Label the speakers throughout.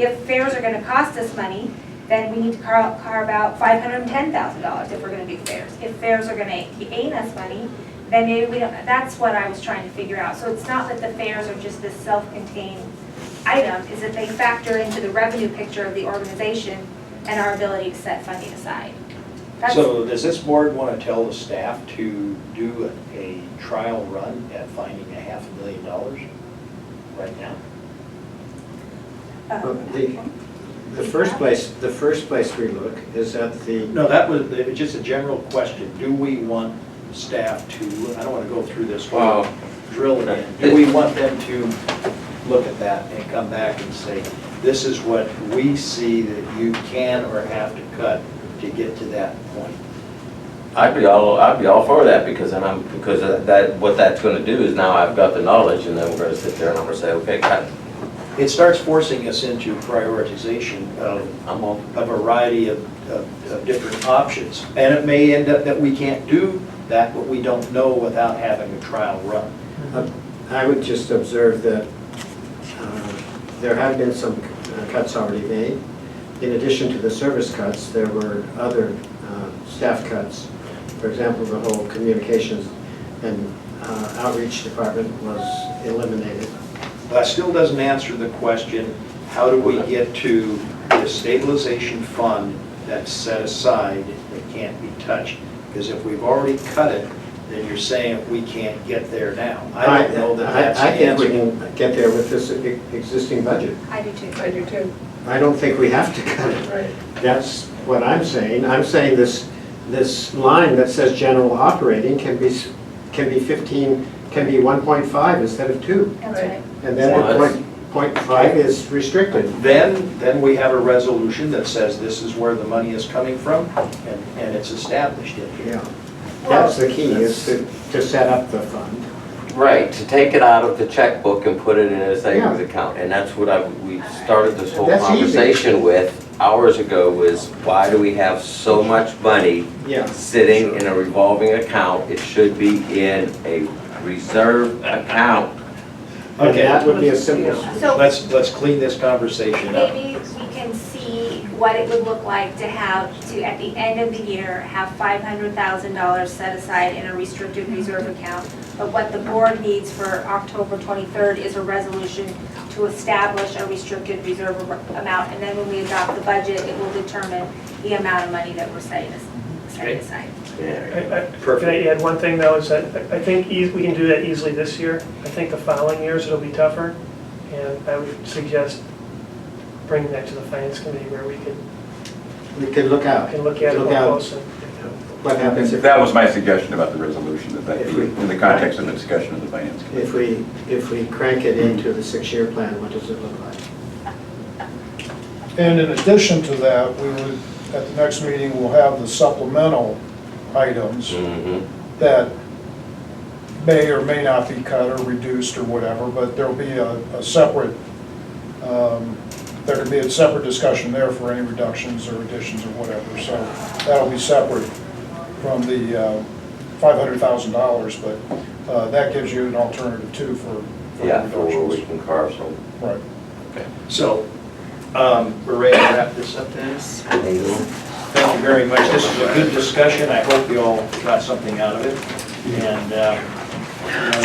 Speaker 1: if fares are gonna cost us money, then we need to carve out $510,000 if we're gonna do fares. If fares are gonna gain us money, then maybe we don't, that's what I was trying to figure out. So it's not that the fares are just this self-contained item, is that they factor into the revenue picture of the organization and our ability to set funding aside.
Speaker 2: So does this board want to tell the staff to do a trial run at finding $500,000 right now?
Speaker 3: The first place we look is at the.
Speaker 2: No, that was just a general question. Do we want staff to, I don't want to go through this whole drill again. Do we want them to look at that and come back and say, this is what we see that you can or have to cut to get to that point?
Speaker 4: I'd be all for that, because what that's going to do is now I've got the knowledge, and then we're going to sit there and I'm going to say, okay, cut.
Speaker 2: It starts forcing us into prioritization of a variety of different options. And it may end up that we can't do that, but we don't know without having a trial run.
Speaker 3: I would just observe that there have been some cuts already made. In addition to the service cuts, there were other staff cuts. For example, the whole communications and outreach department was eliminated.
Speaker 2: That still doesn't answer the question, how do we get to the stabilization fund that's set aside that can't be touched? Because if we've already cut it, then you're saying we can't get there now. I don't know that that's the
Speaker 3: I think we
Speaker 2: answer.
Speaker 3: can get there with this existing budget.
Speaker 1: I do too.
Speaker 5: I do too.
Speaker 3: I don't think we have to cut it.
Speaker 5: Right.
Speaker 3: That's what I'm saying. I'm saying this line that says general operating can be 15, can be 1.5 instead of 2.
Speaker 1: That's right.
Speaker 3: And then the 0.5 is restricted.
Speaker 2: Then we have a resolution that says this is where the money is coming from, and it's established in here.
Speaker 3: Yeah. That's the key, is to set up the fund.
Speaker 4: Right, to take it out of the checkbook and put it in a savings account. And that's what we started this whole
Speaker 3: That's
Speaker 4: conversation with hours ago, was why do we have so much money sitting in a revolving account? It should be in a reserve account.
Speaker 2: Okay,
Speaker 3: That would be a simple.
Speaker 1: So
Speaker 2: let's clean this conversation up.
Speaker 1: maybe we can see what it would look like to have to, at the end of the year, have $500,000 set aside in a restricted reserve account. But what the board needs for October 23rd is a resolution to establish a restricted reserve amount. And then when we adopt the budget, it will determine the amount of money that we're setting aside.
Speaker 5: Can I add one thing though, is that I think we can do that easily this year. I think the following years it'll be tougher. And I would suggest bringing that to the finance committee where we
Speaker 3: can look out.
Speaker 5: can look at it more closely.
Speaker 3: What happens if
Speaker 6: That was my suggestion about the resolution, that be in the context of the discussion of the finance committee.
Speaker 3: if we crank it into the 6-year plan, what does it look like?
Speaker 7: And in addition to that, we would, at the next meeting, we'll have the supplemental items that may or may not be cut or reduced or whatever, but there'll be a separate, there could be a separate discussion there for any reductions or additions or whatever. So that'll be separate from the $500,000, but that gives you an alternative too for
Speaker 4: Yeah, for where
Speaker 7: reductions.
Speaker 4: we can carve some.
Speaker 7: Right.
Speaker 4: Okay.
Speaker 2: So, we're ready to wrap this up then? Thank you very much. This is a good discussion. I hope you all got something out of it. And,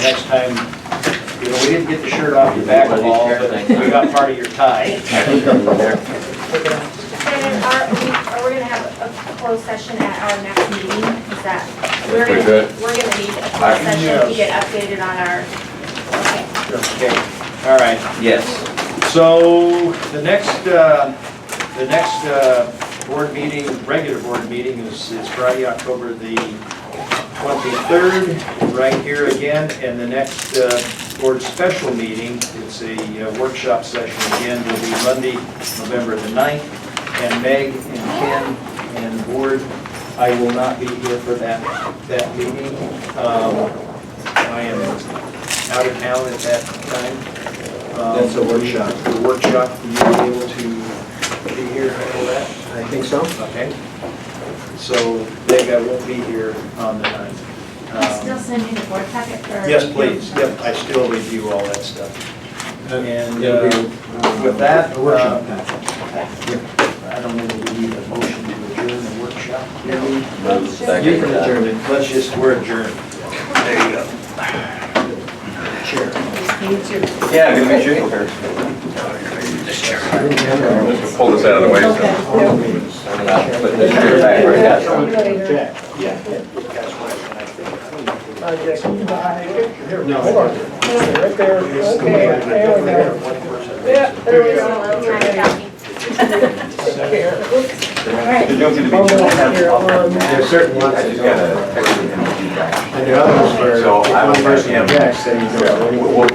Speaker 2: next time, we didn't get the shirt off your back at all, but we got part of your tie.
Speaker 1: Bennett, are we going to have a closed session at our next meeting? Is that, we're going to need a closed session to get updated on our,
Speaker 2: Okay, all right.
Speaker 4: Yes.
Speaker 2: So the next board meeting, regular board meeting is Friday, October the 23rd, right here again. And the next board special meeting, it's a workshop session again, will be Monday, November the 9th. And Meg and Ken and board, I will not be here for that meeting. I am out of town at that time.
Speaker 3: That's a workshop.
Speaker 2: The workshop, will you be able to be here for that?
Speaker 3: I think so.
Speaker 2: Okay. So, Meg, I won't be here on the 9th.
Speaker 8: Still send me the board packet for...
Speaker 2: Yes, please. Yep, I still review all that stuff. And
Speaker 3: It'll be,
Speaker 2: with that,
Speaker 3: a workshop packet.
Speaker 2: I don't know that we need a motion to adjourn the workshop.
Speaker 3: You can adjourn it.
Speaker 2: Let's just, we're adjourned. There you go.
Speaker 3: Chair.
Speaker 6: Yeah, good to meet you. Pull this out of the way.
Speaker 4: Put this chair back where it got from.
Speaker 3: Jack.
Speaker 2: Yeah, that's right.
Speaker 3: No.
Speaker 5: Hold on. Right there, okay, there we go. Yeah, there we go.
Speaker 6: You don't get to be too
Speaker 3: There's certain ones
Speaker 6: I
Speaker 3: that
Speaker 6: just
Speaker 3: don't.
Speaker 6: got a text and feedback.
Speaker 3: And the others where
Speaker 6: So
Speaker 3: if
Speaker 6: I
Speaker 3: one
Speaker 6: will
Speaker 3: person
Speaker 6: have him-
Speaker 3: objects, then you go.
Speaker 6: We'll